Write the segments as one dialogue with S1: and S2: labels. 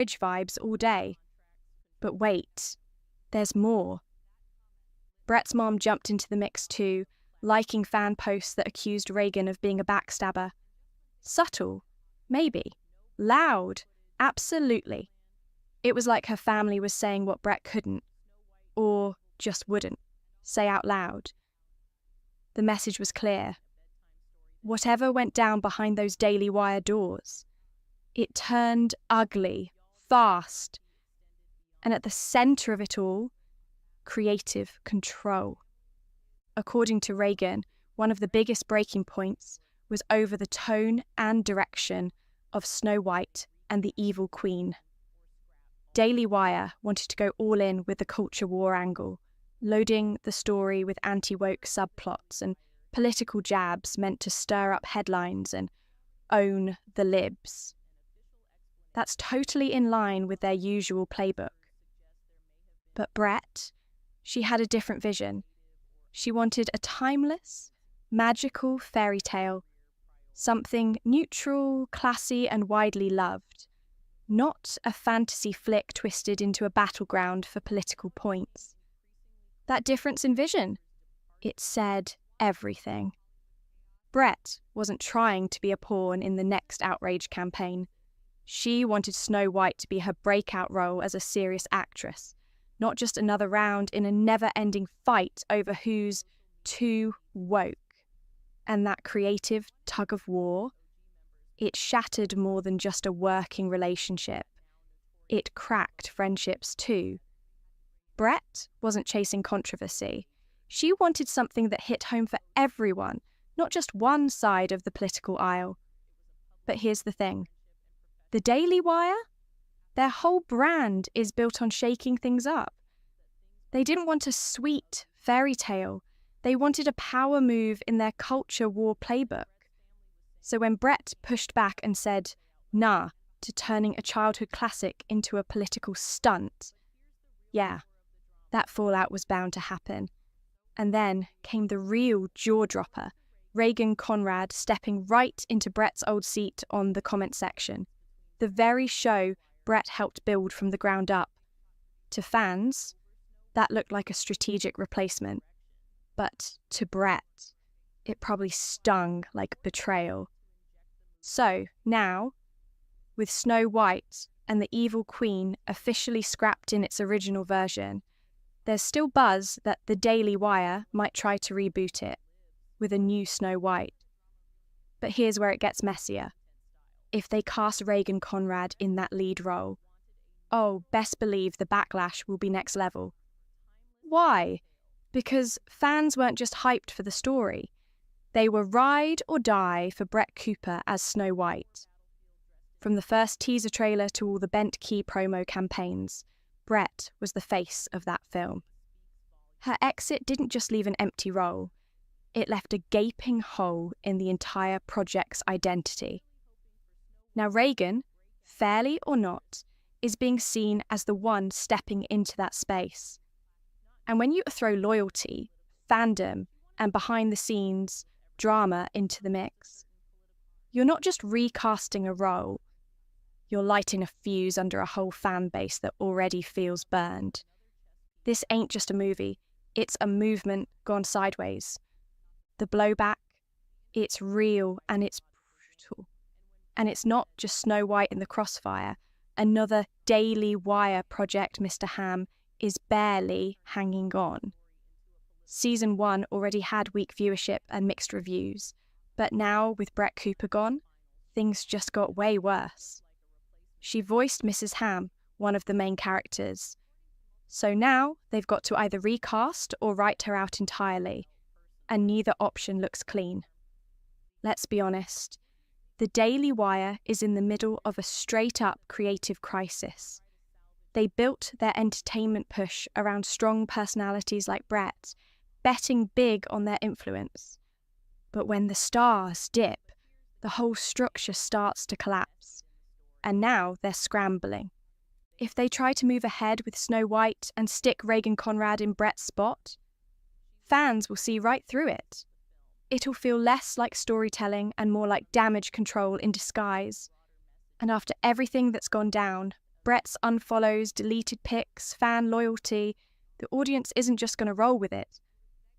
S1: vibes all day. But wait, there's more. Brett's mom jumped into the mix too, liking fan posts that accused Reagan of being a backstabber. Subtle, maybe. Loud, absolutely. It was like her family was saying what Brett couldn't, or just wouldn't, say out loud. The message was clear. Whatever went down behind those Daily Wire doors, it turned ugly, fast, and at the center of it all, creative control. According to Reagan, one of the biggest breaking points was over the tone and direction of Snow White and the Evil Queen. Daily Wire wanted to go all in with the culture war angle, loading the story with anti-woke subplots and political jabs meant to stir up headlines and own the libs. That's totally in line with their usual playbook. But Brett, she had a different vision. She wanted a timeless, magical fairy tale, something neutral, classy, and widely loved, not a fantasy flick twisted into a battleground for political points. That difference in vision, it said everything. Brett wasn't trying to be a pawn in the next outrage campaign. She wanted Snow White to be her breakout role as a serious actress, not just another round in a never-ending fight over who's too woke. And that creative tug-of-war, it shattered more than just a working relationship. It cracked friendships too. Brett wasn't chasing controversy. She wanted something that hit home for everyone, not just one side of the political aisle. But here's the thing. The Daily Wire? Their whole brand is built on shaking things up. They didn't want a sweet fairy tale. They wanted a power move in their culture war playbook. So when Brett pushed back and said, nah, to turning a childhood classic into a political stunt, yeah, that fallout was bound to happen. And then came the real jaw-dropper, Reagan Conrad stepping right into Brett's old seat on the comment section. The very show Brett helped build from the ground up. To fans, that looked like a strategic replacement. But to Brett, it probably stung like betrayal. So now, with Snow White and the Evil Queen officially scrapped in its original version, there's still buzz that the Daily Wire might try to reboot it with a new Snow White. But here's where it gets messier. If they cast Reagan Conrad in that lead role, oh, best believe the backlash will be next level. Why? Because fans weren't just hyped for the story. They were ride or die for Brett Cooper as Snow White. From the first teaser trailer to all the bent key promo campaigns, Brett was the face of that film. Her exit didn't just leave an empty role, it left a gaping hole in the entire project's identity. Now Reagan, fairly or not, is being seen as the one stepping into that space. And when you throw loyalty, fandom, and behind-the-scenes drama into the mix, you're not just recasting a role, you're lighting a fuse under a whole fan base that already feels burned. This ain't just a movie, it's a movement gone sideways. The blowback, it's real and it's brutal. And it's not just Snow White in the crossfire. Another Daily Wire project, Mr. Ham, is barely hanging on. Season 1 already had weak viewership and mixed reviews, but now with Brett Cooper gone, things just got way worse. She voiced Mrs. Ham, one of the main characters. So now they've got to either recast or write her out entirely, and neither option looks clean. Let's be honest, the Daily Wire is in the middle of a straight-up creative crisis. They built their entertainment push around strong personalities like Brett, betting big on their influence. But when the stars dip, the whole structure starts to collapse. And now they're scrambling. If they try to move ahead with Snow White and stick Reagan Conrad in Brett's spot, fans will see right through it. It'll feel less like storytelling and more like damage control in disguise. And after everything that's gone down, Brett's unfollows, deleted pics, fan loyalty. The audience isn't just going to roll with it.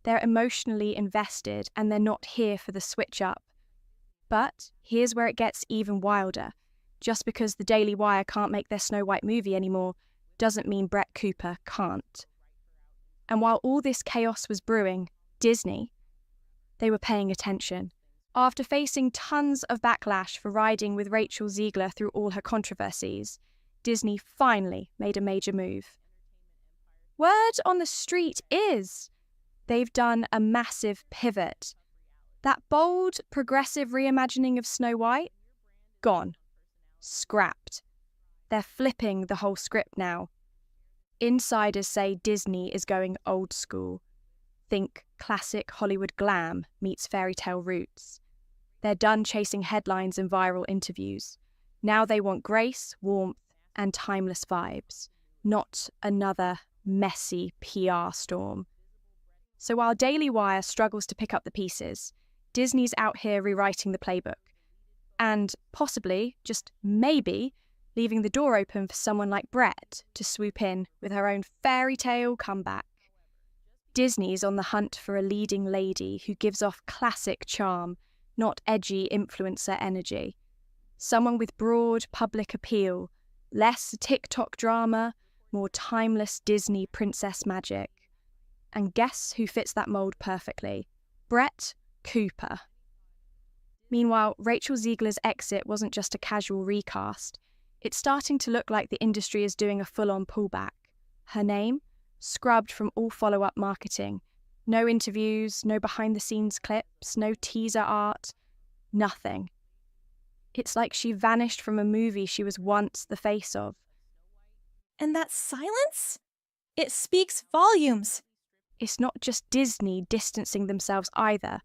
S1: They're emotionally invested and they're not here for the switch up. But here's where it gets even wilder. Just because the Daily Wire can't make their Snow White movie anymore doesn't mean Brett Cooper can't. And while all this chaos was brewing, Disney, they were paying attention. After facing tons of backlash for riding with Rachel Zegler through all her controversies, Disney finally made a major move. Word on the street is they've done a massive pivot. That bold, progressive reimagining of Snow White? Gone. Scrapped. They're flipping the whole script now. Insiders say Disney is going old school. Think classic Hollywood glam meets fairy tale roots. They're done chasing headlines and viral interviews. Now they want grace, warmth, and timeless vibes, not another messy PR storm. So while Daily Wire struggles to pick up the pieces, Disney's out here rewriting the playbook. And possibly, just maybe, leaving the door open for someone like Brett to swoop in with her own fairy tale comeback. Disney's on the hunt for a leading lady who gives off classic charm, not edgy influencer energy. Someone with broad public appeal, less TikTok drama, more timeless Disney princess magic. And guess who fits that mold perfectly? Brett Cooper. Meanwhile, Rachel Zegler's exit wasn't just a casual recast. It's starting to look like the industry is doing a full-on pullback. Her name? Scrubbed from all follow-up marketing. No interviews, no behind-the-scenes clips, no teaser art, nothing. It's like she vanished from a movie she was once the face of.
S2: And that silence? It speaks volumes.
S1: It's not just Disney distancing themselves either.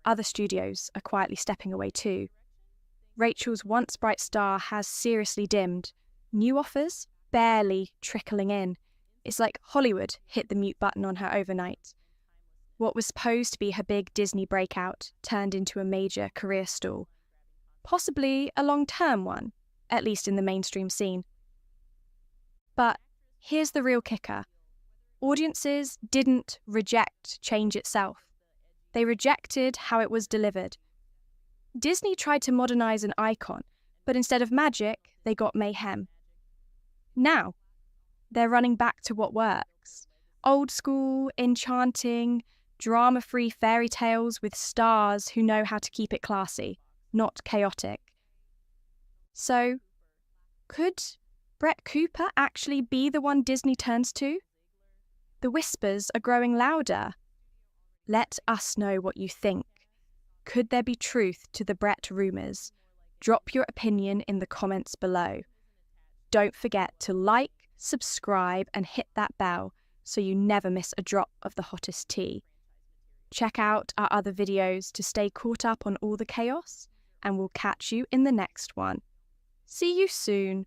S1: Other studios are quietly stepping away too. Rachel's once bright star has seriously dimmed. New offers barely trickling in. It's like Hollywood hit the mute button on her overnight. What was supposed to be her big Disney breakout turned into a major career stall. Possibly a long-term one, at least in the mainstream scene. But here's the real kicker. Audiences didn't reject change itself. They rejected how it was delivered. Disney tried to modernize an icon, but instead of magic, they got mayhem. Now, they're running back to what works. Old school, enchanting, drama-free fairy tales with stars who know how to keep it classy, not chaotic. So, could Brett Cooper actually be the one Disney turns to? The whispers are growing louder. Let us know what you think. Could there be truth to the Brett rumours? Drop your opinion in the comments below. Don't forget to like, subscribe, and hit that bell so you never miss a drop of the hottest tea. Check out our other videos to stay caught up on all the chaos, and we'll catch you in the next one. See you soon.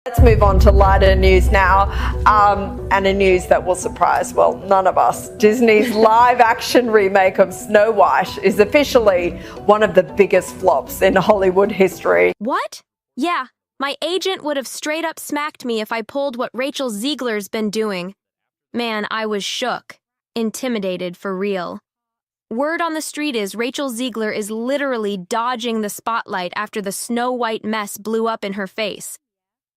S3: Let's move on to lighter news now, and a news that will surprise, well, none of us. Disney's live-action remake of Snow White is officially one of the biggest flops in Hollywood history.
S4: What? Yeah, my agent would have straight up smacked me if I pulled what Rachel Zegler's been doing. Man, I was shook. Intimidated for real. Word on the street is Rachel Zegler is literally dodging the spotlight after the Snow White mess blew up in her face.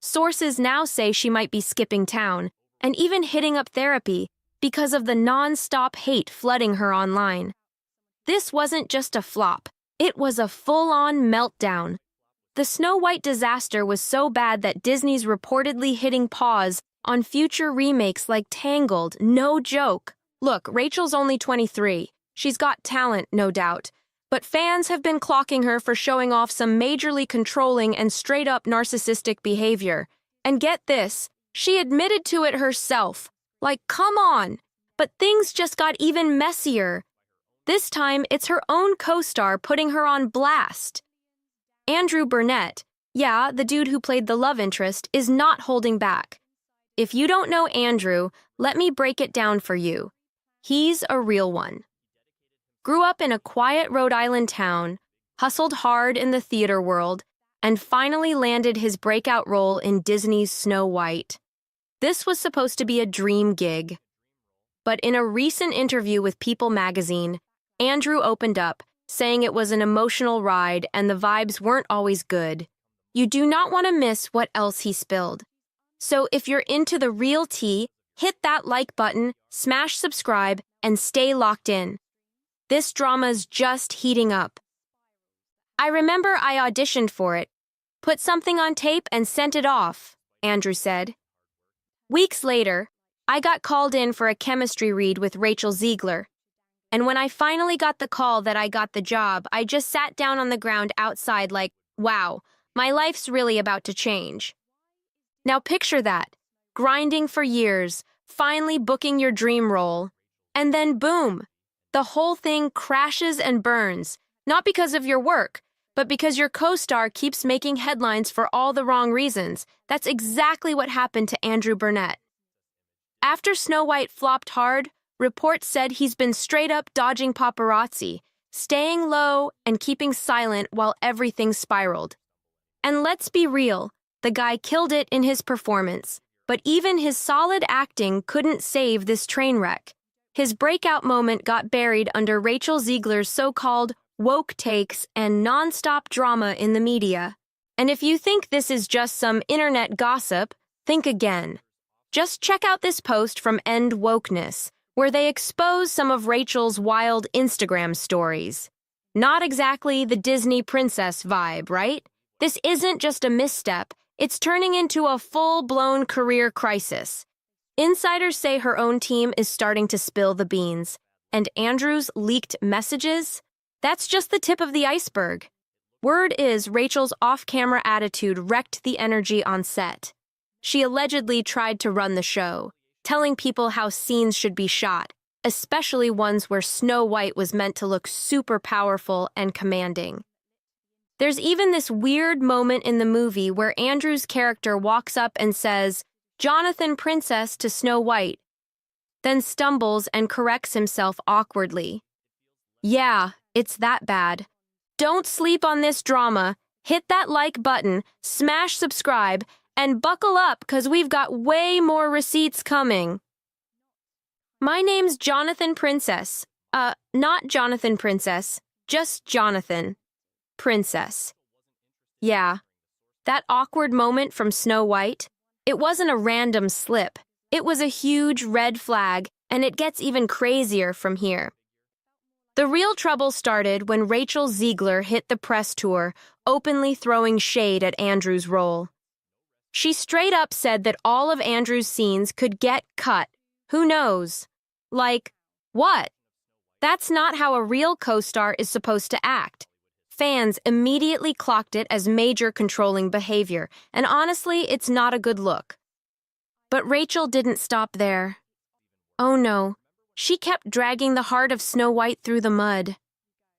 S4: Sources now say she might be skipping town, and even hitting up therapy, because of the non-stop hate flooding her online. This wasn't just a flop, it was a full-on meltdown. The Snow White disaster was so bad that Disney's reportedly hitting pause on future remakes like Tangled, no joke. Look, Rachel's only 23. She's got talent, no doubt. But fans have been clocking her for showing off some majorly controlling and straight-up narcissistic behavior. And get this, she admitted to it herself. Like, come on! But things just got even messier. This time, it's her own co-star putting her on blast. Andrew Burnett, yeah, the dude who played the love interest, is not holding back. If you don't know Andrew, let me break it down for you. He's a real one. Grew up in a quiet Rhode Island town, hustled hard in the theater world, and finally landed his breakout role in Disney's Snow White. This was supposed to be a dream gig. But in a recent interview with People magazine, Andrew opened up, saying it was an emotional ride and the vibes weren't always good. You do not want to miss what else he spilled. So if you're into the real tea, hit that like button, smash subscribe, and stay locked in. This drama's just heating up. I remember I auditioned for it, put something on tape and sent it off, Andrew said. Weeks later, I got called in for a chemistry read with Rachel Zegler. And when I finally got the call that I got the job, I just sat down on the ground outside like, wow, my life's really about to change. Now picture that, grinding for years, finally booking your dream role, and then boom, the whole thing crashes and burns, not because of your work, but because your co-star keeps making headlines for all the wrong reasons. That's exactly what happened to Andrew Burnett. After Snow White flopped hard, reports said he's been straight up dodging paparazzi, staying low and keeping silent while everything spiraled. And let's be real, the guy killed it in his performance, but even his solid acting couldn't save this train wreck. His breakout moment got buried under Rachel Zegler's so-called woke takes and non-stop drama in the media. And if you think this is just some internet gossip, think again. Just check out this post from End Wokeness, where they expose some of Rachel's wild Instagram stories. Not exactly the Disney princess vibe, right? This isn't just a misstep, it's turning into a full-blown career crisis. Insiders say her own team is starting to spill the beans, and Andrew's leaked messages? That's just the tip of the iceberg. Word is Rachel's off-camera attitude wrecked the energy on set. She allegedly tried to run the show, telling people how scenes should be shot, especially ones where Snow White was meant to look super powerful and commanding. There's even this weird moment in the movie where Andrew's character walks up and says, "Jonathan Princess" to Snow White, then stumbles and corrects himself awkwardly. Yeah, it's that bad. Don't sleep on this drama. Hit that like button, smash subscribe, and buckle up because we've got way more receipts coming. My name's Jonathan Princess. Not Jonathan Princess, just Jonathan Princess. Yeah, that awkward moment from Snow White, it wasn't a random slip. It was a huge red flag, and it gets even crazier from here. The real trouble started when Rachel Zegler hit the press tour, openly throwing shade at Andrew's role. She straight up said that all of Andrew's scenes could get cut. Who knows? Like, what? That's not how a real co-star is supposed to act. Fans immediately clocked it as major controlling behavior, and honestly, it's not a good look. But Rachel didn't stop there. Oh no, she kept dragging the heart of Snow White through the mud.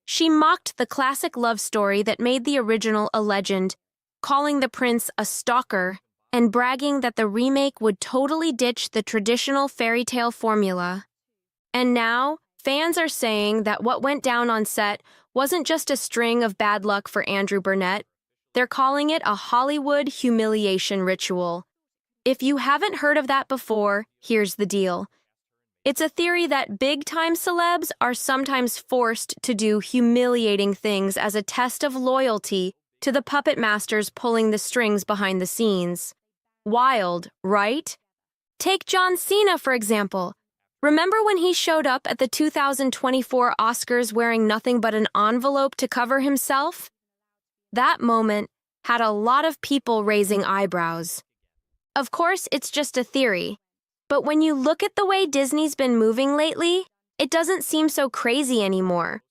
S4: She mocked the classic love story that made the original a legend, calling the prince a stalker and bragging that the remake would totally ditch the traditional fairy tale formula. And now, fans are saying that what went down on set wasn't just a string of bad luck for Andrew Burnett. They're calling it a Hollywood humiliation ritual. If you haven't heard of that before, here's the deal. It's a theory that big-time celebs are sometimes forced to do humiliating things as a test of loyalty to the puppet masters pulling the strings behind the scenes. Wild, right? Take John Cena, for example. Remember when he showed up at the 2024 Oscars wearing nothing but an envelope to cover himself? That moment had a lot of people raising eyebrows. Of course, it's just a theory, but when you look at the way Disney's been moving lately, it doesn't seem so crazy anymore.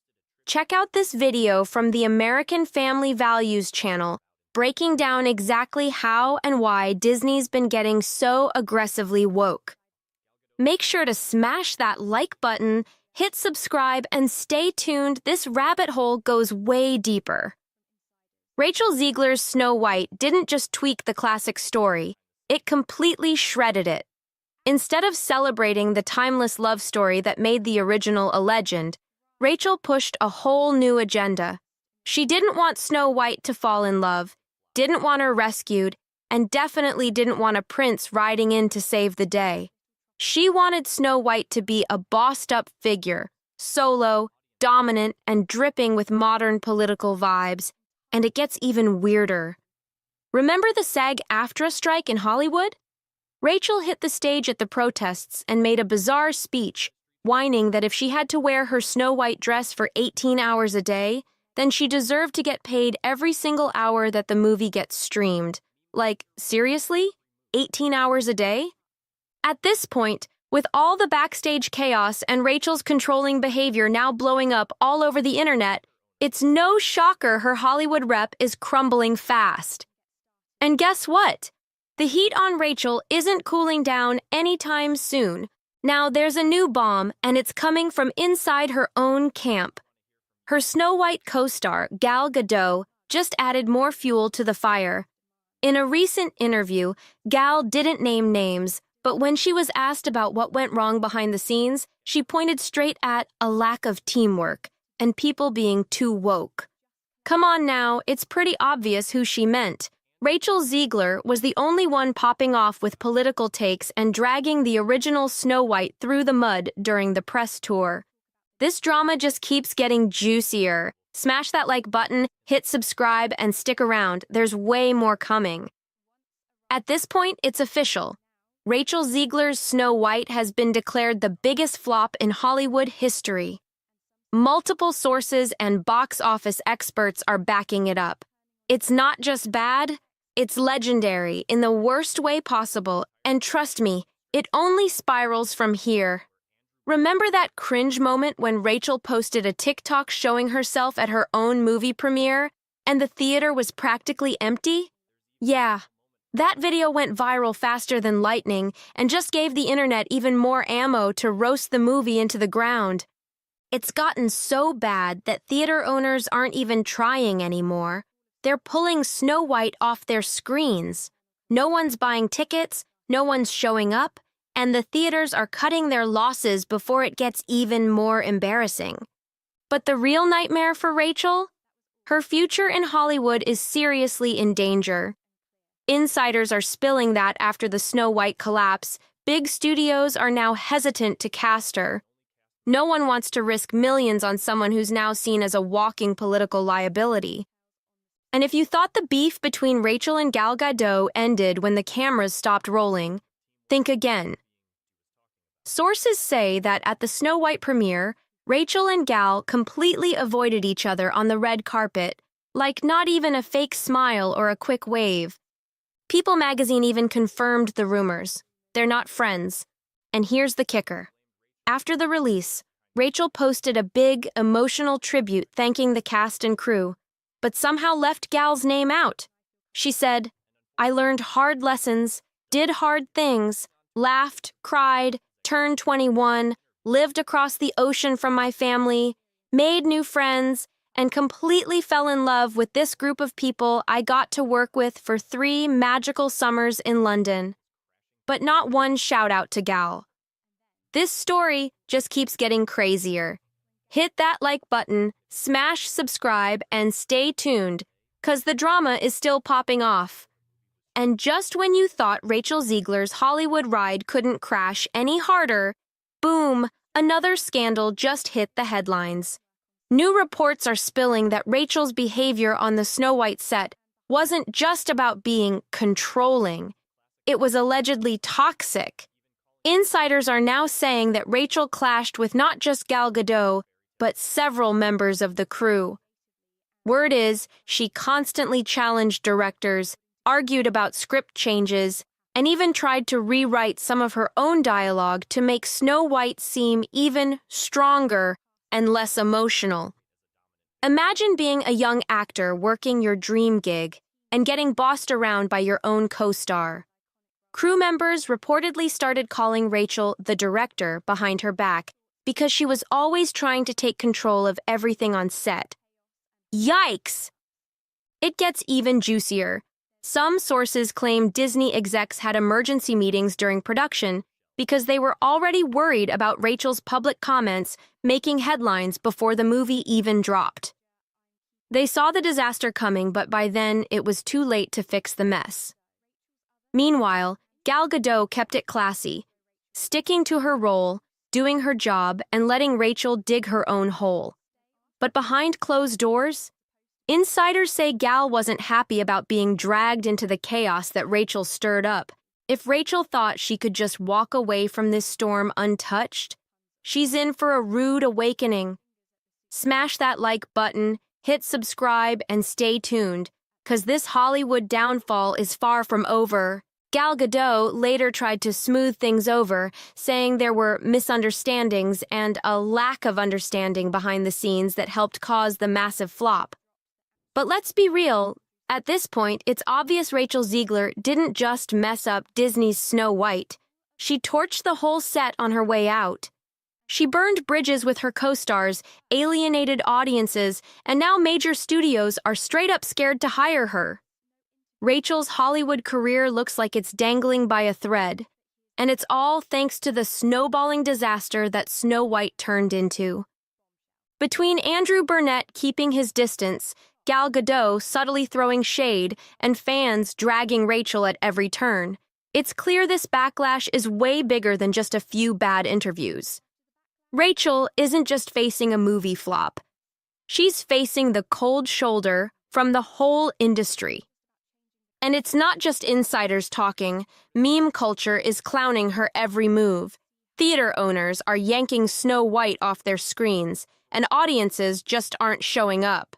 S4: Check out this video from the American Family Values channel, breaking down exactly how and why Disney's been getting so aggressively woke. Make sure to smash that like button, hit subscribe, and stay tuned. This rabbit hole goes way deeper. Rachel Zegler's Snow White didn't just tweak the classic story, it completely shredded it. Instead of celebrating the timeless love story that made the original a legend, Rachel pushed a whole new agenda. She didn't want Snow White to fall in love. didn't want her rescued, and definitely didn't want a prince riding in to save the day. She wanted Snow White to be a bossed-up figure, solo, dominant, and dripping with modern political vibes. And it gets even weirder. Remember the SAG-AFTRA strike in Hollywood? Rachel hit the stage at the protests and made a bizarre speech, whining that if she had to wear her Snow White dress for 18 hours a day, then she deserved to get paid every single hour that the movie gets streamed. Like, seriously? 18 hours a day? At this point, with all the backstage chaos and Rachel's controlling behavior now blowing up all over the internet, it's no shocker her Hollywood rep is crumbling fast. And guess what? The heat on Rachel isn't cooling down anytime soon. Now there's a new bomb, and it's coming from inside her own camp. Her Snow White co-star, Gal Gadot, just added more fuel to the fire. In a recent interview, Gal didn't name names, but when she was asked about what went wrong behind the scenes, she pointed straight at a lack of teamwork and people being too woke. Come on now, it's pretty obvious who she meant. Rachel Zegler was the only one popping off with political takes and dragging the original Snow White through the mud during the press tour. This drama just keeps getting juicier. Smash that like button, hit subscribe, and stick around. There's way more coming. At this point, it's official. Rachel Zegler's Snow White has been declared the biggest flop in Hollywood history. Multiple sources and box office experts are backing it up. It's not just bad, it's legendary in the worst way possible, and trust me, it only spirals from here. Remember that cringe moment when Rachel posted a TikTok showing herself at her own movie premiere, and the theater was practically empty? Yeah, that video went viral faster than lightning and just gave the internet even more ammo to roast the movie into the ground. It's gotten so bad that theater owners aren't even trying anymore. They're pulling Snow White off their screens. No one's buying tickets, no one's showing up, and the theaters are cutting their losses before it gets even more embarrassing. But the real nightmare for Rachel? Her future in Hollywood is seriously in danger. Insiders are spilling that after the Snow White collapse, big studios are now hesitant to cast her. No one wants to risk millions on someone who's now seen as a walking political liability. And if you thought the beef between Rachel and Gal Gadot ended when the cameras stopped rolling, think again. Sources say that at the Snow White premiere, Rachel and Gal completely avoided each other on the red carpet, like not even a fake smile or a quick wave. People magazine even confirmed the rumors. They're not friends. And here's the kicker. After the release, Rachel posted a big, emotional tribute thanking the cast and crew, but somehow left Gal's name out. She said, "I learned hard lessons, did hard things, laughed, cried, turned 21, lived across the ocean from my family, made new friends, and completely fell in love with this group of people I got to work with for 3 magical summers in London." But not one shout out to Gal. This story just keeps getting crazier. Hit that like button, smash subscribe, and stay tuned, 'cause the drama is still popping off. And just when you thought Rachel Zegler's Hollywood ride couldn't crash any harder, boom, another scandal just hit the headlines. New reports are spilling that Rachel's behavior on the Snow White set wasn't just about being controlling. It was allegedly toxic. Insiders are now saying that Rachel clashed with not just Gal Gadot, but several members of the crew. Word is, she constantly challenged directors, argued about script changes, and even tried to rewrite some of her own dialogue to make Snow White seem even stronger and less emotional. Imagine being a young actor working your dream gig and getting bossed around by your own co-star. Crew members reportedly started calling Rachel the director behind her back because she was always trying to take control of everything on set. Yikes! It gets even juicier. Some sources claim Disney execs had emergency meetings during production because they were already worried about Rachel's public comments making headlines before the movie even dropped. They saw the disaster coming, but by then it was too late to fix the mess. Meanwhile, Gal Gadot kept it classy, sticking to her role, doing her job, and letting Rachel dig her own hole. But behind closed doors, insiders say Gal wasn't happy about being dragged into the chaos that Rachel stirred up. If Rachel thought she could just walk away from this storm untouched, she's in for a rude awakening. Smash that like button, hit subscribe, and stay tuned, 'cause this Hollywood downfall is far from over. Gal Gadot later tried to smooth things over, saying there were misunderstandings and a lack of understanding behind the scenes that helped cause the massive flop. But let's be real, at this point, it's obvious Rachel Zegler didn't just mess up Disney's Snow White. She torched the whole set on her way out. She burned bridges with her co-stars, alienated audiences, and now major studios are straight up scared to hire her. Rachel's Hollywood career looks like it's dangling by a thread, and it's all thanks to the snowballing disaster that Snow White turned into. Between Andrew Burnett keeping his distance, Gal Gadot subtly throwing shade, and fans dragging Rachel at every turn, it's clear this backlash is way bigger than just a few bad interviews. Rachel isn't just facing a movie flop. She's facing the cold shoulder from the whole industry. And it's not just insiders talking. Meme culture is clowning her every move. Theater owners are yanking Snow White off their screens, and audiences just aren't showing up.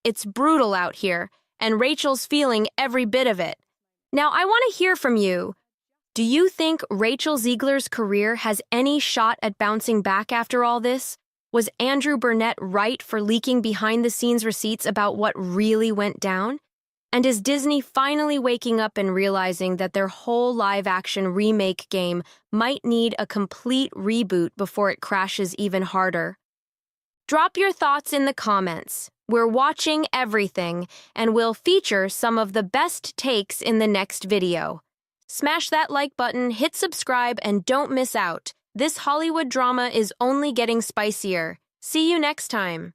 S4: It's brutal out here, and Rachel's feeling every bit of it. Now, I want to hear from you. Do you think Rachel Zegler's career has any shot at bouncing back after all this? Was Andrew Burnett right for leaking behind-the-scenes receipts about what really went down? And is Disney finally waking up and realizing that their whole live-action remake game might need a complete reboot before it crashes even harder? Drop your thoughts in the comments. We're watching everything, and we'll feature some of the best takes in the next video. Smash that like button, hit subscribe, and don't miss out. This Hollywood drama is only getting spicier. See you next time.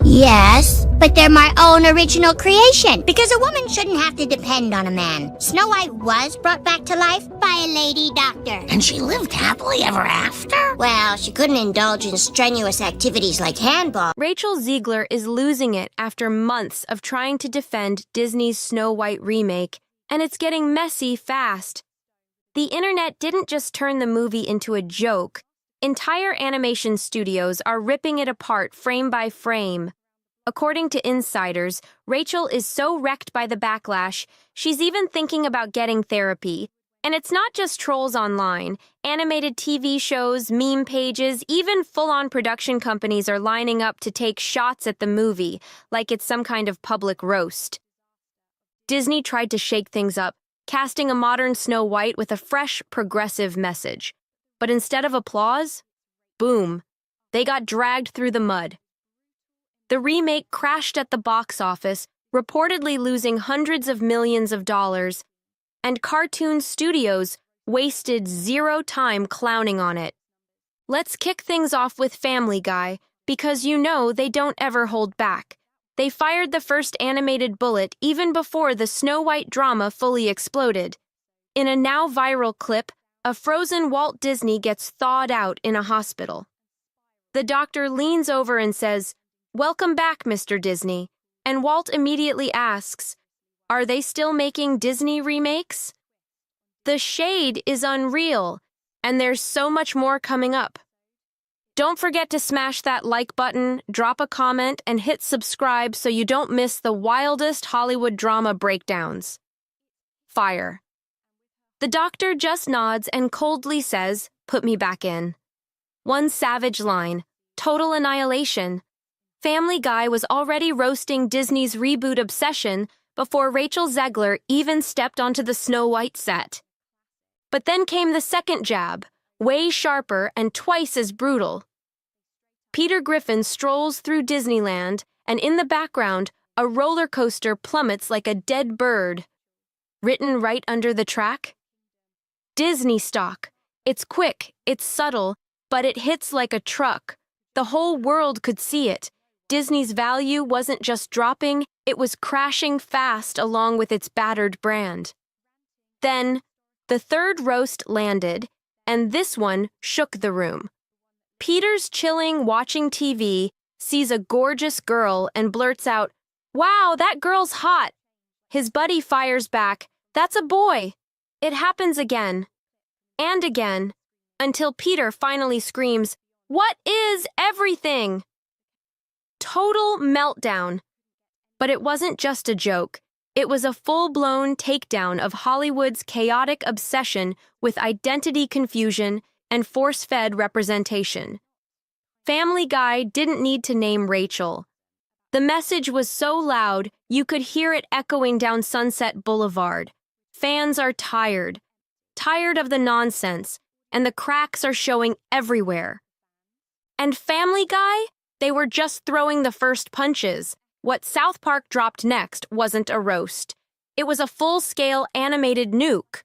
S5: Yes, but they're my own original creation, because a woman shouldn't have to depend on a man. Snow White was brought back to life by a lady doctor.
S6: And she lived happily ever after?
S5: Well, she couldn't indulge in strenuous activities like handball.
S4: Rachel Zegler is losing it after months of trying to defend Disney's Snow White remake, and it's getting messy fast. The internet didn't just turn the movie into a joke. Entire animation studios are ripping it apart frame by frame. According to insiders, Rachel is so wrecked by the backlash, she's even thinking about getting therapy. And it's not just trolls online. Animated TV shows, meme pages, even full-on production companies are lining up to take shots at the movie, like it's some kind of public roast. Disney tried to shake things up, casting a modern Snow White with a fresh, progressive message. But instead of applause, boom, they got dragged through the mud. The remake crashed at the box office, reportedly losing hundreds of millions of dollars, and cartoon studios wasted zero time clowning on it. Let's kick things off with Family Guy, because you know they don't ever hold back. They fired the first animated bullet even before the Snow White drama fully exploded. In a now viral clip, a frozen Walt Disney gets thawed out in a hospital. The doctor leans over and says, "Welcome back, Mr. Disney," and Walt immediately asks, "Are they still making Disney remakes?" The shade is unreal, and there's so much more coming up. Don't forget to smash that like button, drop a comment, and hit subscribe so you don't miss the wildest Hollywood drama breakdowns. Fire. The doctor just nods and coldly says, "Put me back in." One savage line, total annihilation. Family Guy was already roasting Disney's reboot obsession before Rachel Zegler even stepped onto the Snow White set. But then came the second jab, way sharper and twice as brutal. Peter Griffin strolls through Disneyland, and in the background, a roller coaster plummets like a dead bird. Written right under the track? Disney stock. It's quick, it's subtle, but it hits like a truck. The whole world could see it. Disney's value wasn't just dropping, it was crashing fast along with its battered brand. Then, the third roast landed, and this one shook the room. Peter's chilling, watching TV, sees a gorgeous girl and blurts out, "Wow, that girl's hot." His buddy fires back, "That's a boy." It happens again, and again, until Peter finally screams, "What is everything?" Total meltdown. But it wasn't just a joke. It was a full-blown takedown of Hollywood's chaotic obsession with identity confusion and force-fed representation. Family Guy didn't need to name Rachel. The message was so loud, you could hear it echoing down Sunset Boulevard. Fans are tired of the nonsense, and the cracks are showing everywhere. And Family Guy? They were just throwing the first punches. What South Park dropped next wasn't a roast. It was a full-scale animated nuke.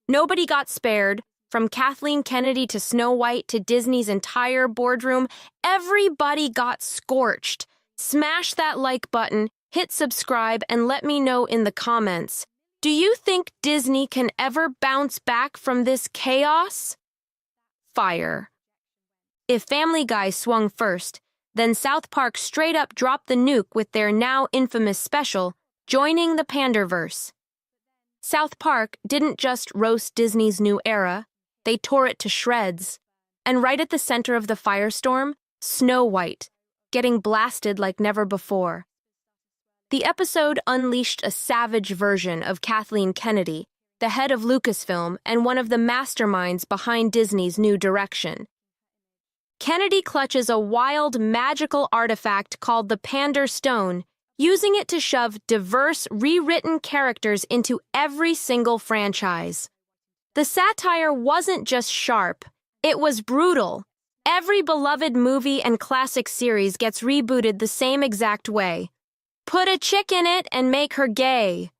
S4: Nobody got spared. From Kathleen Kennedy to Snow White to Disney's entire boardroom, everybody got scorched. Smash that like button, hit subscribe, and let me know in the comments. Do you think Disney can ever bounce back from this chaos? Fire. If Family Guy swung first, then South Park straight up dropped the nuke with their now infamous special, Joining the Panderverse. South Park didn't just roast Disney's new era, they tore it to shreds. And right at the center of the firestorm, Snow White, getting blasted like never before. The episode unleashed a savage version of Kathleen Kennedy, the head of Lucasfilm and one of the masterminds behind Disney's new direction. Kennedy clutches a wild, magical artifact called the Pander Stone, using it to shove diverse, rewritten characters into every single franchise. The satire wasn't just sharp, it was brutal. Every beloved movie and classic series gets rebooted the same exact way. Put a chick in it and make her gay.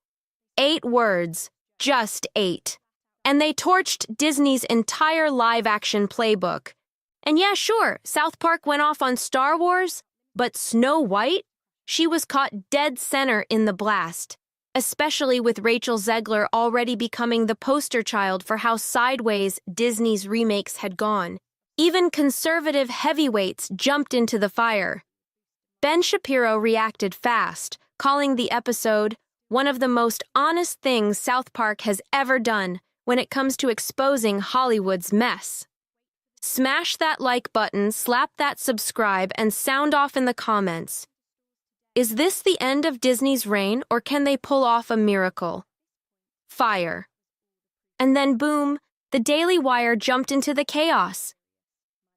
S4: 8 words, just 8. And they torched Disney's entire live-action playbook. And yeah, sure, South Park went off on Star Wars, But Snow White? She was caught dead center in the blast, especially with Rachel Zegler already becoming the poster child for how sideways Disney's remakes had gone. Even conservative heavyweights jumped into the fire. Ben Shapiro reacted fast, calling the episode one of the most honest things South Park has ever done when it comes to exposing Hollywood's mess. Smash that like button, slap that subscribe, and sound off in the comments. Is this the end of Disney's reign, or can they pull off a miracle? Fire. And then boom, the Daily Wire jumped into the chaos.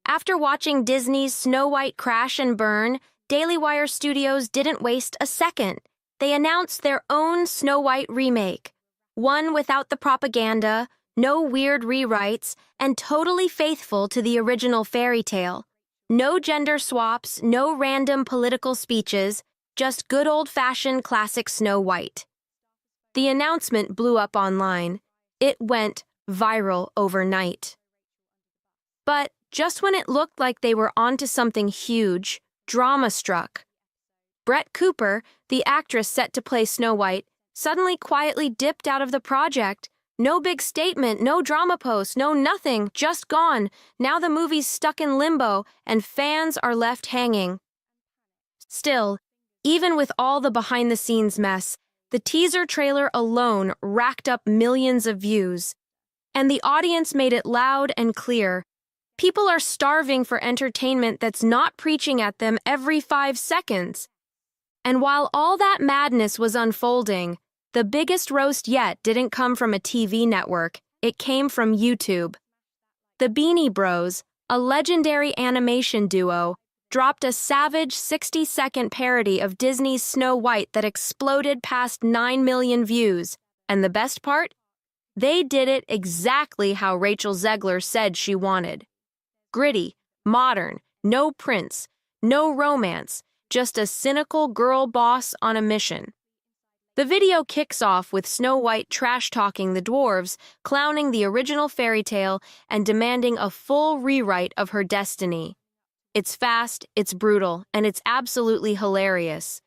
S4: After watching Disney's Snow White crash and burn, Daily Wire Studios didn't waste a second. They announced their own Snow White remake, one without the propaganda, no weird rewrites, and totally faithful to the original fairy tale. No gender swaps, no random political speeches, just good old-fashioned classic Snow White. The announcement blew up online. It went viral overnight. But just when it looked like they were onto something huge, drama struck. Brett Cooper, the actress set to play Snow White, suddenly quietly dipped out of the project. No big statement, no drama post, no nothing, just gone. Now the movie's stuck in limbo, and fans are left hanging. Still, even with all the behind-the-scenes mess, the teaser trailer alone racked up millions of views. And the audience made it loud and clear. People are starving for entertainment that's not preaching at them every 5 seconds. And while all that madness was unfolding, the biggest roast yet didn't come from a TV network, it came from YouTube. The Beanie Bros, a legendary animation duo, dropped a savage 60-second parody of Disney's Snow White that exploded past 9 million views. And the best part? They did it exactly how Rachel Zegler said she wanted. Gritty, modern, no prince, no romance, just a cynical girl boss on a mission. The video kicks off with Snow White trash-talking the dwarves, clowning the original fairy tale, and demanding a full rewrite of her destiny. It's fast, it's brutal, and it's absolutely hilarious.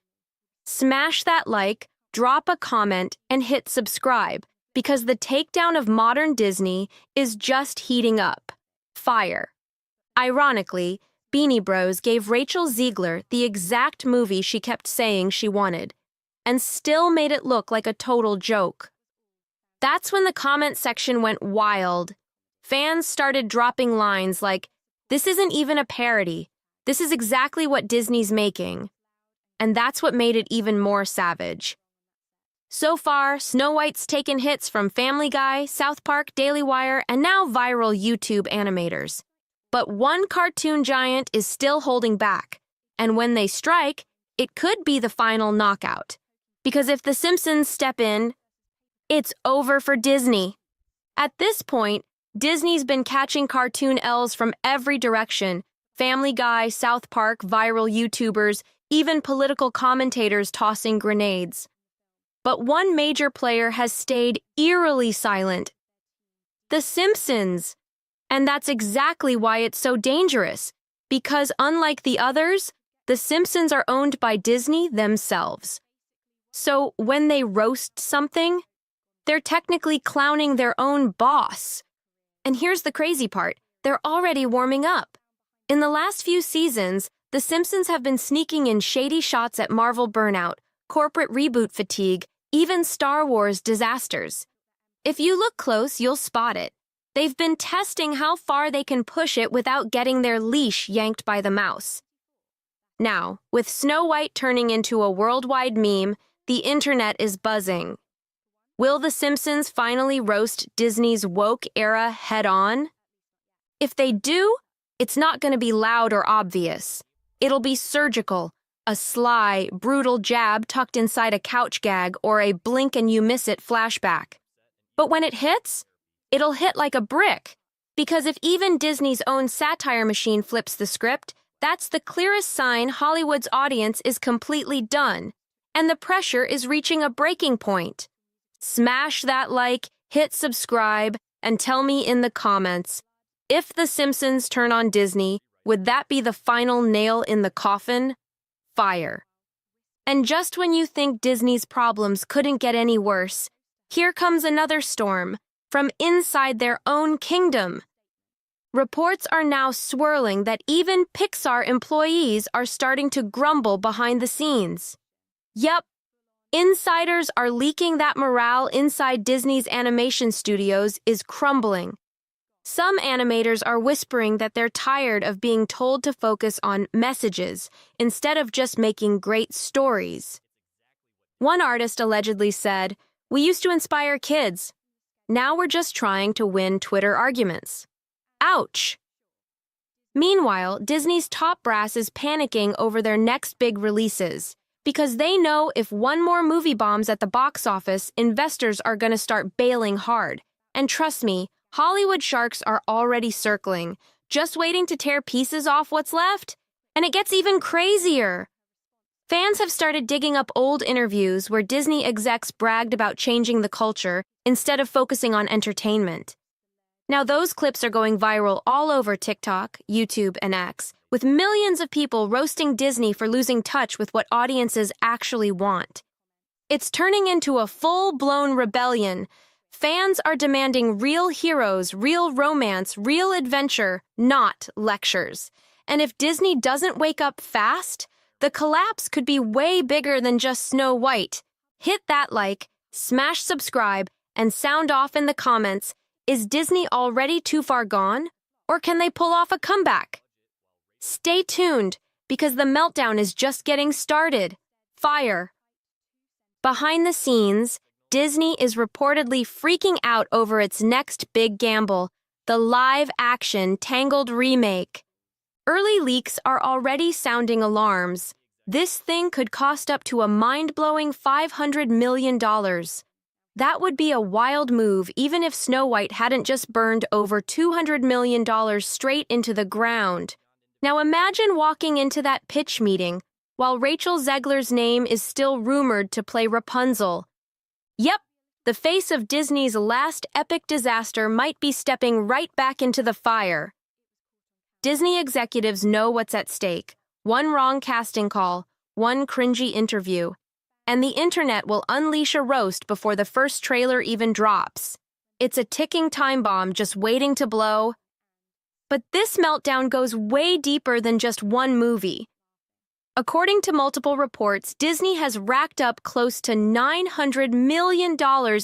S4: Smash that like, drop a comment, and hit subscribe, because the takedown of modern Disney is just heating up. Fire. Ironically, Beanie Bros gave Rachel Zegler the exact movie she kept saying she wanted, and still made it look like a total joke. That's when the comment section went wild. Fans started dropping lines like, "This isn't even a parody. This is exactly what Disney's making." And that's what made it even more savage. So far, Snow White's taken hits from Family Guy, South Park, Daily Wire, and now viral YouTube animators. But one cartoon giant is still holding back, and when they strike, it could be the final knockout. Because if The Simpsons step in, it's over for Disney. At this point, Disney's been catching cartoon L's from every direction. Family Guy, South Park, viral YouTubers, even political commentators tossing grenades. But one major player has stayed eerily silent. The Simpsons. And that's exactly why it's so dangerous. Because unlike the others, The Simpsons are owned by Disney themselves. So when they roast something, they're technically clowning their own boss. And here's the crazy part, they're already warming up. In the last few seasons, The Simpsons have been sneaking in shady shots at Marvel burnout, corporate reboot fatigue, even Star Wars disasters. If you look close, you'll spot it. They've been testing how far they can push it without getting their leash yanked by the mouse. Now, with Snow White turning into a worldwide meme, the internet is buzzing. Will The Simpsons finally roast Disney's woke era head-on? If they do, it's not going to be loud or obvious. It'll be surgical, a sly, brutal jab tucked inside a couch gag or a blink-and-you-miss-it flashback. But when it hits, it'll hit like a brick. Because if even Disney's own satire machine flips the script, that's the clearest sign Hollywood's audience is completely done, and the pressure is reaching a breaking point. Smash that like, hit subscribe, and tell me in the comments, if The Simpsons turn on Disney, would that be the final nail in the coffin? Fire. And just when you think Disney's problems couldn't get any worse, here comes another storm from inside their own kingdom. Reports are now swirling that even Pixar employees are starting to grumble behind the scenes. Yep, insiders are leaking that morale inside Disney's animation studios is crumbling. Some animators are whispering that they're tired of being told to focus on messages instead of just making great stories. One artist allegedly said, "We used to inspire kids. Now we're just trying to win Twitter arguments." Ouch! Meanwhile, Disney's top brass is panicking over their next big releases because they know if one more movie bombs at the box office, investors are going to start bailing hard. And trust me, Hollywood sharks are already circling, just waiting to tear pieces off what's left. And it gets even crazier. Fans have started digging up old interviews where Disney execs bragged about changing the culture instead of focusing on entertainment. Now those clips are going viral all over TikTok, YouTube, and X, with millions of people roasting Disney for losing touch with what audiences actually want. It's turning into a full-blown rebellion. Fans are demanding real heroes, real romance, real adventure, not lectures. And if Disney doesn't wake up fast, the collapse could be way bigger than just Snow White. Hit that like, smash subscribe, and sound off in the comments. Is Disney already too far gone? Or can they pull off a comeback? Stay tuned, because the meltdown is just getting started. Fire. Behind the scenes, Disney is reportedly freaking out over its next big gamble, the live-action Tangled remake. Early leaks are already sounding alarms. This thing could cost up to a mind-blowing $500 million. That would be a wild move even if Snow White hadn't just burned over $200 million straight into the ground. Now imagine walking into that pitch meeting while Rachel Zegler's name is still rumored to play Rapunzel. Yep, the face of Disney's last epic disaster might be stepping right back into the fire. Disney executives know what's at stake. One wrong casting call, one cringy interview, and the internet will unleash a roast before the first trailer even drops. It's a ticking time bomb just waiting to blow. But this meltdown goes way deeper than just one movie. According to multiple reports, Disney has racked up close to $900 million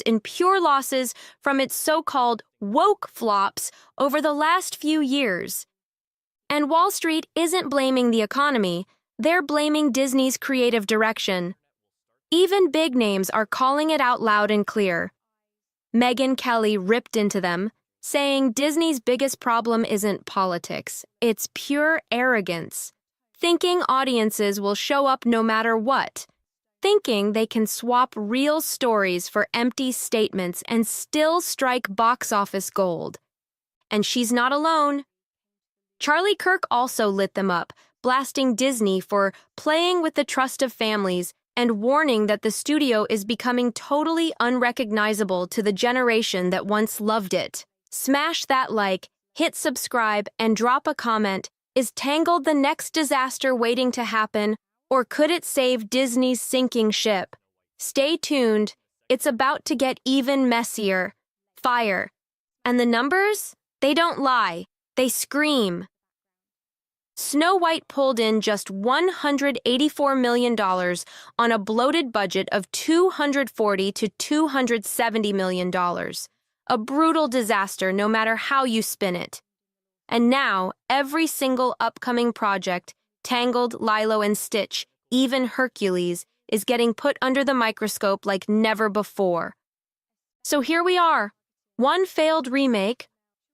S4: in pure losses from its so-called woke flops over the last few years. And Wall Street isn't blaming the economy, they're blaming Disney's creative direction. Even big names are calling it out loud and clear. Megyn Kelly ripped into them, saying Disney's biggest problem isn't politics, it's pure arrogance. Thinking audiences will show up no matter what. Thinking they can swap real stories for empty statements and still strike box office gold. And she's not alone. Charlie Kirk also lit them up, blasting Disney for playing with the trust of families and warning that the studio is becoming totally unrecognizable to the generation that once loved it. Smash that like, hit subscribe, and drop a comment. Is Tangled the next disaster waiting to happen, or could it save Disney's sinking ship? Stay tuned, it's about to get even messier. Fire. And the numbers? They don't lie, they scream. Snow White pulled in just $184 million on a bloated budget of $240 to $270 million. A brutal disaster no matter how you spin it. And now, every single upcoming project, Tangled, Lilo and Stitch, even Hercules, is getting put under the microscope like never before. So here we are. One failed remake,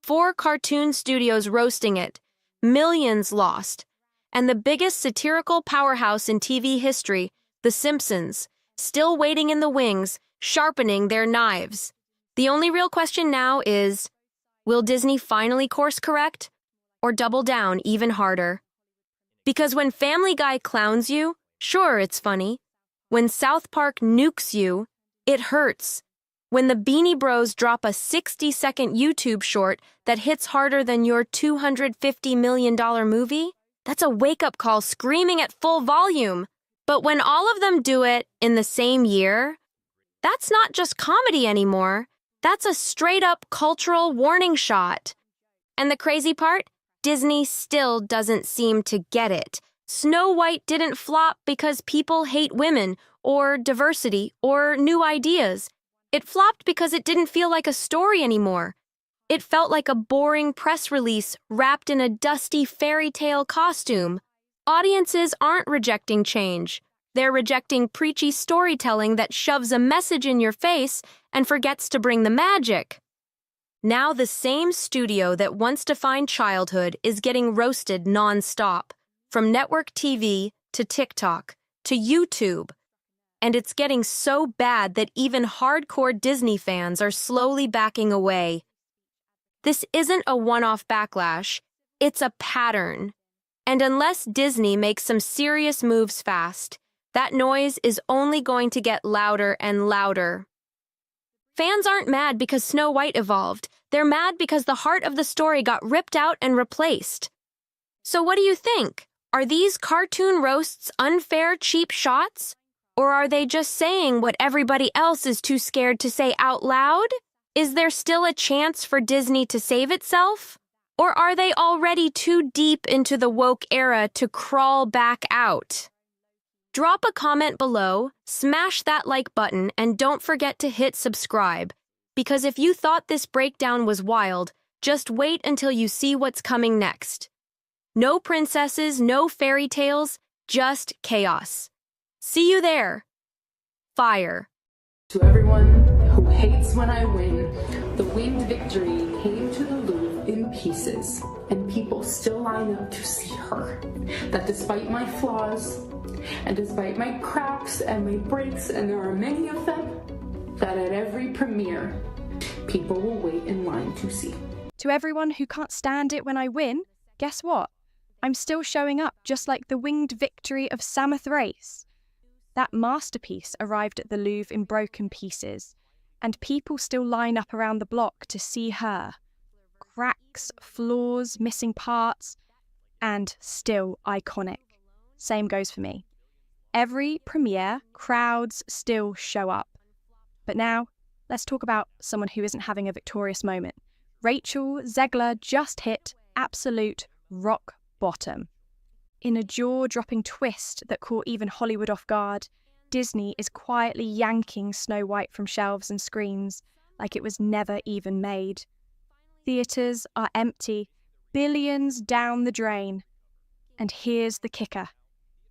S4: 4 cartoon studios roasting it, millions lost, and the biggest satirical powerhouse in TV history, The Simpsons, still waiting in the wings, sharpening their knives. The only real question now is, will Disney finally course correct, or double down even harder? Because when Family Guy clowns you, sure, it's funny. When South Park nukes you, it hurts. When the Beanie Bros drop a 60-second YouTube short that hits harder than your $250 million movie, That's a wake-up call screaming at full volume. But when all of them do it in the same year, that's not just comedy anymore. That's a straight-up cultural warning shot. And the crazy part? Disney still doesn't seem to get it. Snow White didn't flop because people hate women, or diversity, or new ideas. It flopped because it didn't feel like a story anymore. It felt like a boring press release wrapped in a dusty fairy tale costume. Audiences aren't rejecting change. They're rejecting preachy storytelling that shoves a message in your face and forgets to bring the magic. Now the same studio that once defined childhood is getting roasted non-stop, from network TV to TikTok to YouTube. And it's getting so bad that even hardcore Disney fans are slowly backing away. This isn't a one-off backlash, it's a pattern. And unless Disney makes some serious moves fast, that noise is only going to get louder and louder. Fans aren't mad because Snow White evolved. They're mad because the heart of the story got ripped out and replaced. So what do you think? Are these cartoon roasts unfair, cheap shots? Or are they just saying what everybody else is too scared to say out loud? Is there still a chance for Disney to save itself? Or are they already too deep into the woke era to crawl back out? Drop a comment below, smash that like button, and don't forget to hit subscribe. Because if you thought this breakdown was wild, just wait until you see what's coming next. No princesses, no fairy tales, just chaos. See you there. Fire.
S7: To everyone who hates when I win, the winged victory came to the Louvre in pieces, and people still line up to see her. That despite my flaws, and despite my cracks and my breaks, and there are many of them, that at every premiere, people will wait in line to see.
S1: To everyone who can't stand it when I win, guess what? I'm still showing up just like the winged victory of Samothrace. That masterpiece arrived at the Louvre in broken pieces, and people still line up around the block to see her. Cracks, flaws, missing parts, and still iconic. Same goes for me. Every premiere, crowds still show up. But now, let's talk about someone who isn't having a victorious moment. Rachel Zegler just hit absolute rock bottom. In a jaw-dropping twist that caught even Hollywood off guard, Disney is quietly yanking Snow White from shelves and screens like it was never even made. Theatres are empty, billions down the drain. And here's the kicker.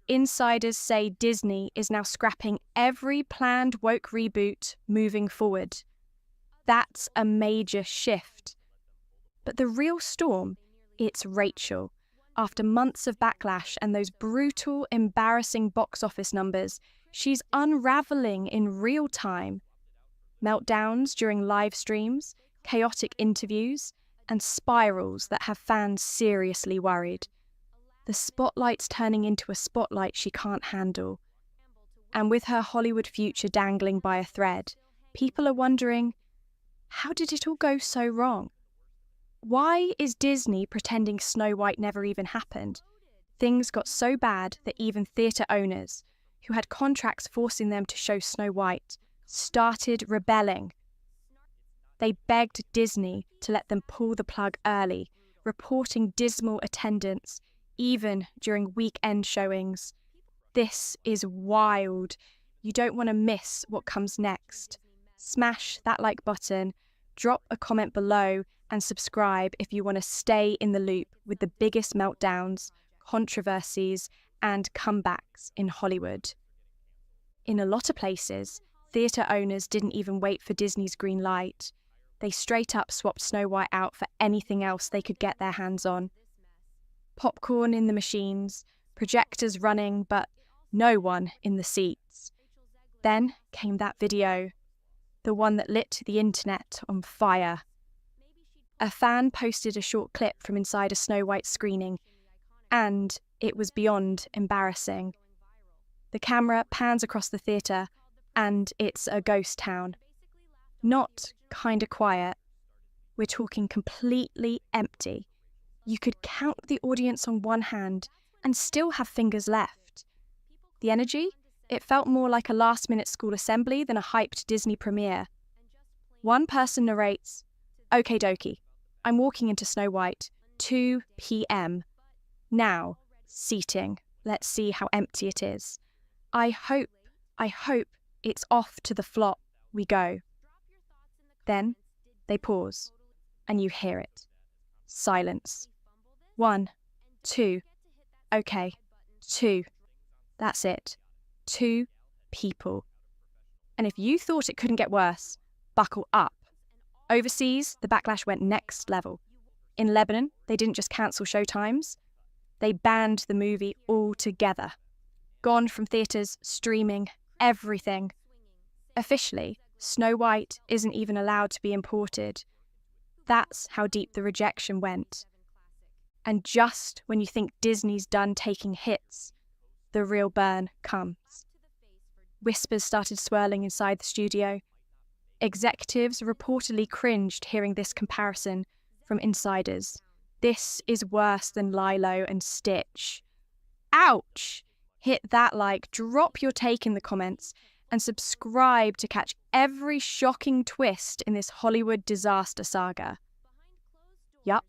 S1: Insiders say Disney is now scrapping every planned woke reboot moving forward. That's a major shift. But the real storm, it's Rachel. After months of backlash and those brutal, embarrassing box office numbers, she's unraveling in real time. Meltdowns during live streams, chaotic interviews, and spirals that have fans seriously worried. The spotlight's turning into a spotlight she can't handle. And with her Hollywood future dangling by a thread, people are wondering, how did it all go so wrong? Why is Disney pretending Snow White never even happened? Things got so bad that even theatre owners, who had contracts forcing them to show Snow White, started rebelling. They begged Disney to let them pull the plug early, reporting dismal attendance, even during weekend showings. This is wild. You don't want to miss what comes next. Smash that like button, drop a comment below, and subscribe if you want to stay in the loop with the biggest meltdowns, controversies, and comebacks in Hollywood. In a lot of places, theatre owners didn't even wait for Disney's green light. They straight up swapped Snow White out for anything else they could get their hands on. Popcorn in the machines, projectors running, but no one in the seats. Then came that video, the one that lit the internet on fire. A fan posted a short clip from inside a Snow White screening, and it was beyond embarrassing. The camera pans across the theatre, and it's a ghost town. Not kinda quiet. We're talking completely empty. You could count the audience on one hand, and still have fingers left. The energy? It felt more like a last-minute school assembly than a hyped Disney premiere. One person narrates, "Okie dokie, I'm walking into Snow White, 2 p.m. Now, seating. Let's see how empty it is. I hope it's off to the flop we go." Then they pause, and you hear it. Silence. 1, 2. Okay, 2. That's it. 2 people. And if you thought it couldn't get worse, buckle up. Overseas, the backlash went next level. In Lebanon, they didn't just cancel showtimes, they banned the movie altogether. Gone from theatres, streaming, everything. Officially, Snow White isn't even allowed to be imported. That's how deep the rejection went. And just when you think Disney's done taking hits, the real burn comes. Whispers started swirling inside the studio. Executives reportedly cringed hearing this comparison from insiders. This is worse than Lilo and Stitch. Ouch! Hit that like, drop your take in the comments, and subscribe to catch every shocking twist in this Hollywood disaster saga. Yup,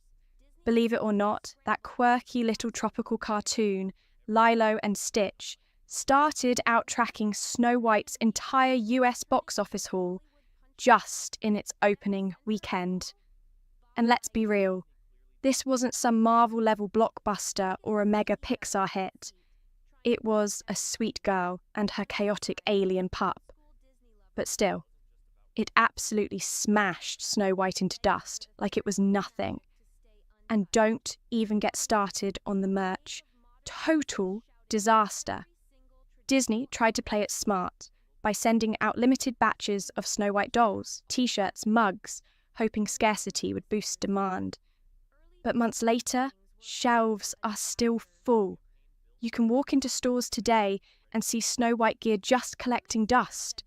S1: believe it or not, that quirky little tropical cartoon, Lilo and Stitch, started out-tracking Snow White's entire US box office haul just in its opening weekend. And let's be real, this wasn't some Marvel-level blockbuster or a mega Pixar hit. It was a sweet girl and her chaotic alien pup. But still, it absolutely smashed Snow White into dust like it was nothing. And don't even get started on the merch. Total disaster. Disney tried to play it smart by sending out limited batches of Snow White dolls, t-shirts, mugs, hoping scarcity would boost demand. But months later, shelves are still full. You can walk into stores today and see Snow White gear just collecting dust.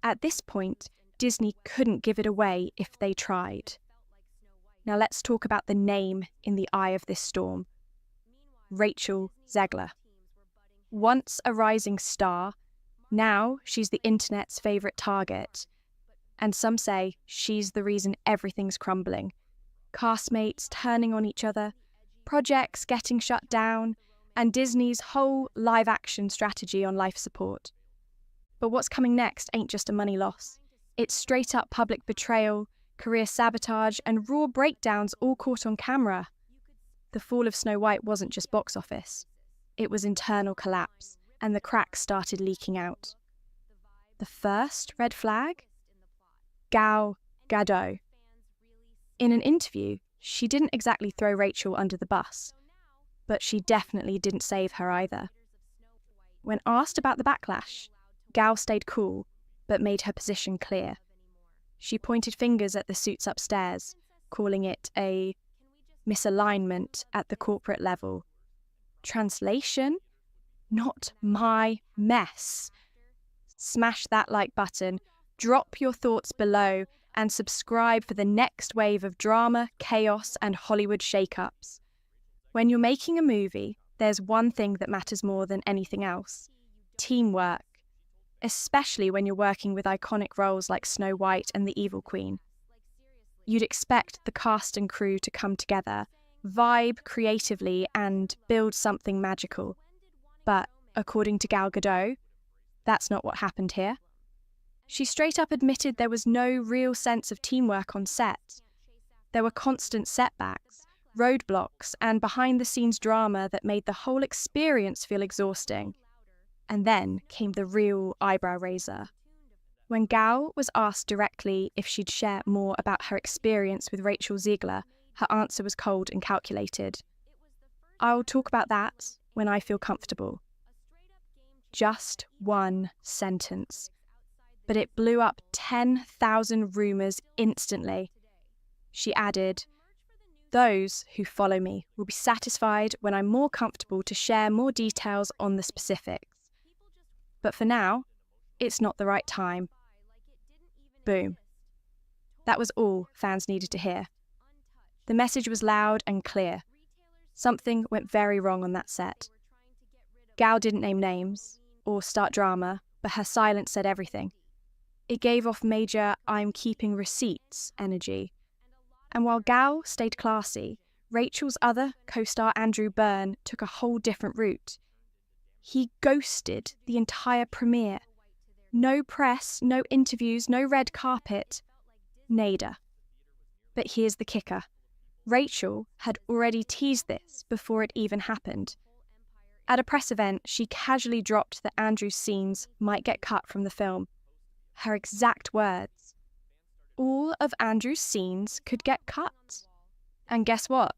S1: At this point, Disney couldn't give it away if they tried. Now let's talk about the name in the eye of this storm. Rachel Zegler. Once a rising star, now she's the internet's favourite target. And some say she's the reason everything's crumbling. Castmates turning on each other, projects getting shut down, and Disney's whole live-action strategy on life support. But what's coming next ain't just a money loss. It's straight-up public betrayal, career sabotage, and raw breakdowns all caught on camera. The fall of Snow White wasn't just box office. It was internal collapse, and the cracks started leaking out. The first red flag? Gal Gadot. In an interview, she didn't exactly throw Rachel under the bus, but she definitely didn't save her either. When asked about the backlash, Gal stayed cool, but made her position clear. She pointed fingers at the suits upstairs, calling it a misalignment at the corporate level. Translation? Not my mess. Smash that like button, drop your thoughts below, and subscribe for the next wave of drama, chaos, and Hollywood shake-ups. When you're making a movie, there's one thing that matters more than anything else: teamwork. Especially when you're working with iconic roles like Snow White and the Evil Queen. You'd expect the cast and crew to come together, vibe creatively, and build something magical. But, according to Gal Gadot, that's not what happened here. She straight up admitted there was no real sense of teamwork on set. There were constant setbacks, roadblocks, and behind-the-scenes drama that made the whole experience feel exhausting. And then came the real eyebrow raiser. When Gal was asked directly if she'd share more about her experience with Rachel Zegler, her answer was cold and calculated. "I'll talk about that when I feel comfortable." Just one sentence. But it blew up 10,000 rumours instantly. She added, "Those who follow me will be satisfied when I'm more comfortable to share more details on the specifics. But for now, it's not the right time." Boom. That was all fans needed to hear. The message was loud and clear. Something went very wrong on that set. Gal didn't name names or start drama, but her silence said everything. It gave off major "I'm keeping receipts" energy. And while Gal stayed classy, Rachel's other co-star Andrew Byrne took a whole different route. He ghosted the entire premiere. No press, no interviews, no red carpet. Nada. But here's the kicker. Rachel had already teased this before it even happened. At a press event, she casually dropped that Andrew's scenes might get cut from the film. Her exact words: all of Andrew's scenes could get cut. And guess what?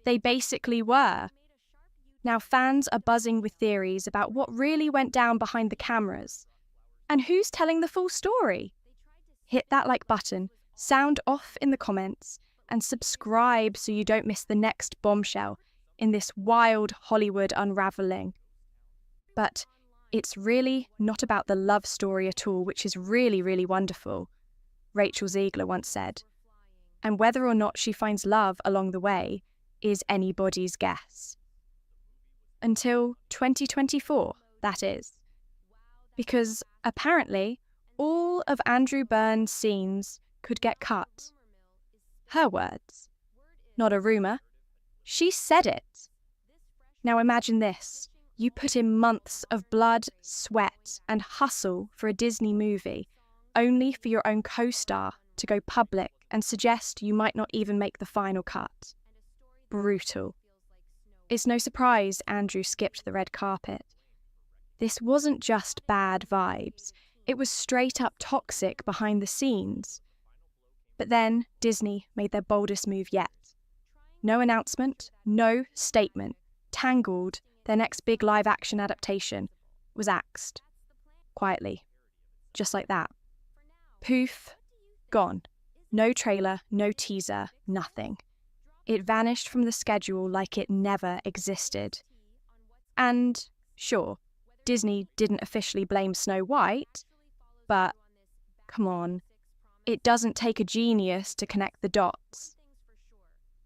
S1: They basically were. Now fans are buzzing with theories about what really went down behind the cameras. And who's telling the full story? Hit that like button, sound off in the comments, and subscribe so you don't miss the next bombshell in this wild Hollywood unraveling. But it's really not about the love story at all, which is really, really wonderful, Rachel Zegler once said. And whether or not she finds love along the way is anybody's guess. Until 2024, that is. Because apparently, all of Andrew Byrne's scenes could get cut. Her words. Not a rumour. She said it. Now imagine this. You put in months of blood, sweat, and hustle for a Disney movie, only for your own co-star to go public and suggest you might not even make the final cut. Brutal. It's no surprise Andrew skipped the red carpet. This wasn't just bad vibes, it was straight up toxic behind the scenes. But then Disney made their boldest move yet. No announcement, no statement. Tangled, their next big live-action adaptation, was axed. Quietly. Just like that. Poof. Gone. No trailer, no teaser, nothing. It vanished from the schedule like it never existed. And, sure, Disney didn't officially blame Snow White, but, come on, it doesn't take a genius to connect the dots.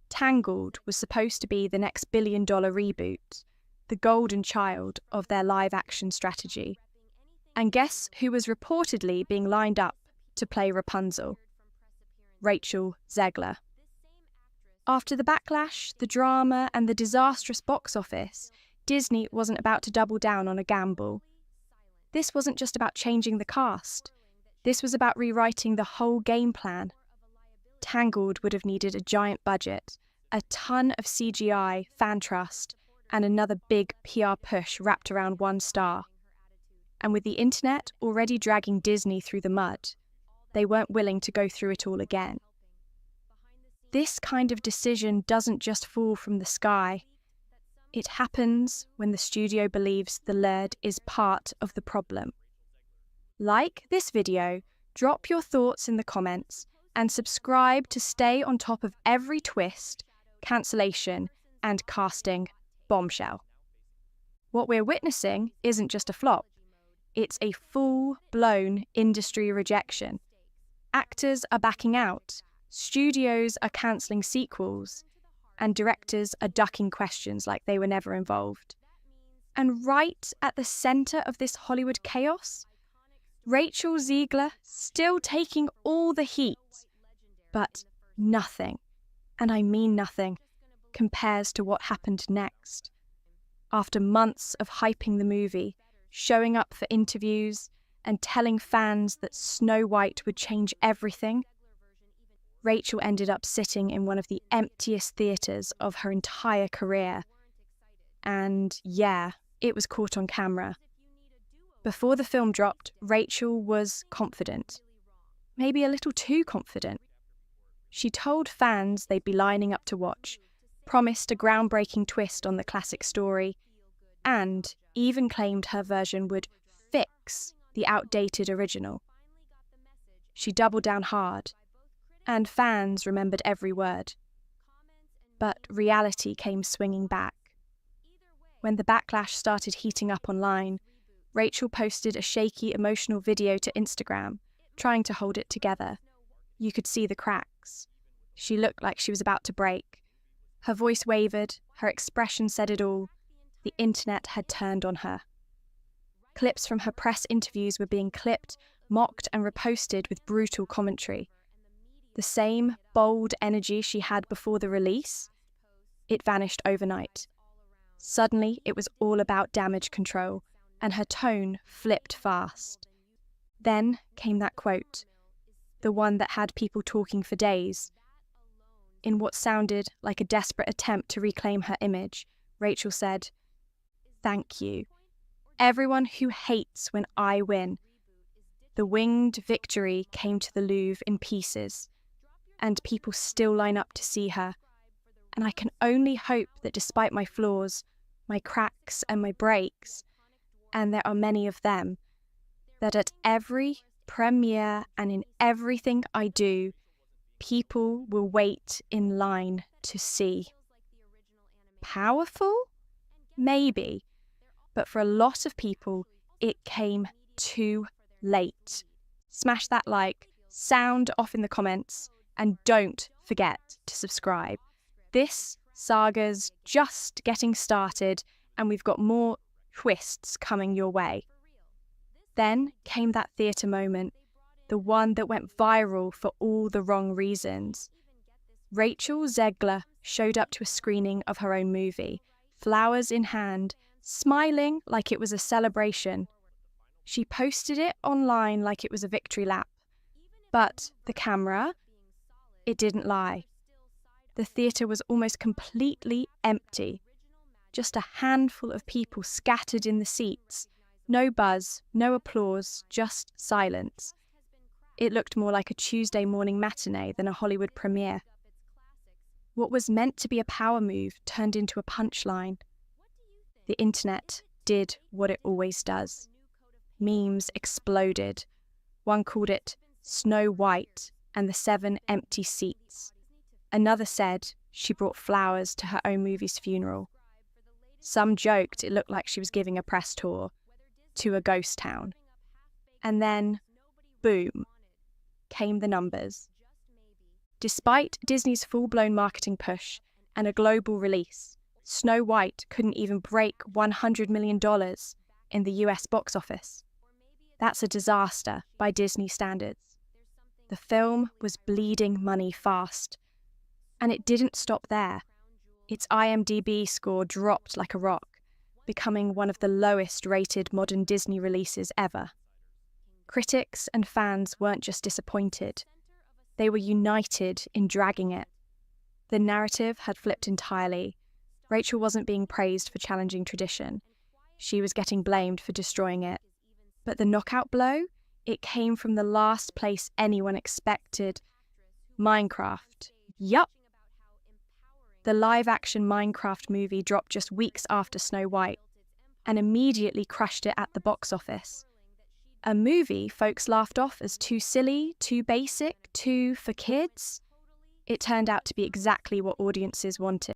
S1: Tangled was supposed to be the next billion-dollar reboot, the golden child of their live-action strategy. And guess who was reportedly being lined up to play Rapunzel? Rachel Zegler. After the backlash, the drama, and the disastrous box office, Disney wasn't about to double down on a gamble. This wasn't just about changing the cast. This was about rewriting the whole game plan. Tangled would have needed a giant budget, a ton of CGI, fan trust, and another big PR push wrapped around one star. And with the internet already dragging Disney through the mud, they weren't willing to go through it all again. This kind of decision doesn't just fall from the sky. It happens when the studio believes the lead is part of the problem. Like this video, drop your thoughts in the comments, and subscribe to stay on top of every twist, cancellation, and casting bombshell. What we're witnessing isn't just a flop. It's a full-blown industry rejection. Actors are backing out, studios are cancelling sequels, and directors are ducking questions like they were never involved. And right at the centre of this Hollywood chaos, Rachel Zegler still taking all the heat. But nothing, and I mean nothing, compares to what happened next. After months of hyping the movie, showing up for interviews, and telling fans that Snow White would change everything, Rachel ended up sitting in one of the emptiest theatres of her entire career. And yeah, it was caught on camera. Before the film dropped, Rachel was confident. Maybe a little too confident. She told fans they'd be lining up to watch, promised a groundbreaking twist on the classic story, and even claimed her version would fix the outdated original. She doubled down hard, and fans remembered every word. But reality came swinging back. When the backlash started heating up online, Rachel posted a shaky, emotional video to Instagram, trying to hold it together. You could see the cracks. She looked like she was about to break. Her voice wavered, her expression said it all. The internet had turned on her. Clips from her press interviews were being clipped, mocked, and reposted with brutal commentary. The same bold energy she had before the release, it vanished overnight. Suddenly, it was all about damage control, and her tone flipped fast. Then came that quote, the one that had people talking for days. In what sounded like a desperate attempt to reclaim her image, Rachel said, "Thank you. Everyone who hates when I win." The winged victory came to the Louvre in pieces, and people still line up to see her. And I can only hope that despite my flaws, my cracks and my breaks, and there are many of them, that at every premiere and in everything I do, people will wait in line to see. Powerful? Maybe. But for a lot of people, it came too late. Smash that like, sound off in the comments, and don't forget to subscribe. This saga's just getting started, and we've got more twists coming your way. Then came that theatre moment, the one that went viral for all the wrong reasons. Rachel Zegler showed up to a screening of her own movie, flowers in hand, smiling like it was a celebration. She posted it online like it was a victory lap. But the camera, it didn't lie. The theatre was almost completely empty. Just a handful of people scattered in the seats. No buzz, no applause, just silence. It looked more like a Tuesday morning matinee than a Hollywood premiere. What was meant to be a power move turned into a punchline. The internet did what it always does. Memes exploded. One called it Snow White and the 7 empty seats. Another said she brought flowers to her own movie's funeral. Some joked it looked like she was giving a press tour to a ghost town. And then, boom, came the numbers. Despite Disney's full-blown marketing push and a global release, Snow White couldn't even break $100 million in the US box office. That's a disaster by Disney standards. The film was bleeding money fast. And it didn't stop there. Its IMDb score dropped like a rock, becoming one of the lowest-rated modern Disney releases ever. Critics and fans weren't just disappointed. They were united in dragging it. The narrative had flipped entirely. Rachel wasn't being praised for challenging tradition. She was getting blamed for destroying it. But the knockout blow? It came from the last place anyone expected. Minecraft. Yup. The live-action Minecraft movie dropped just weeks after Snow White and immediately crushed it at the box office. A movie folks laughed off as too silly, too basic, too for kids. It turned out to be exactly what audiences wanted.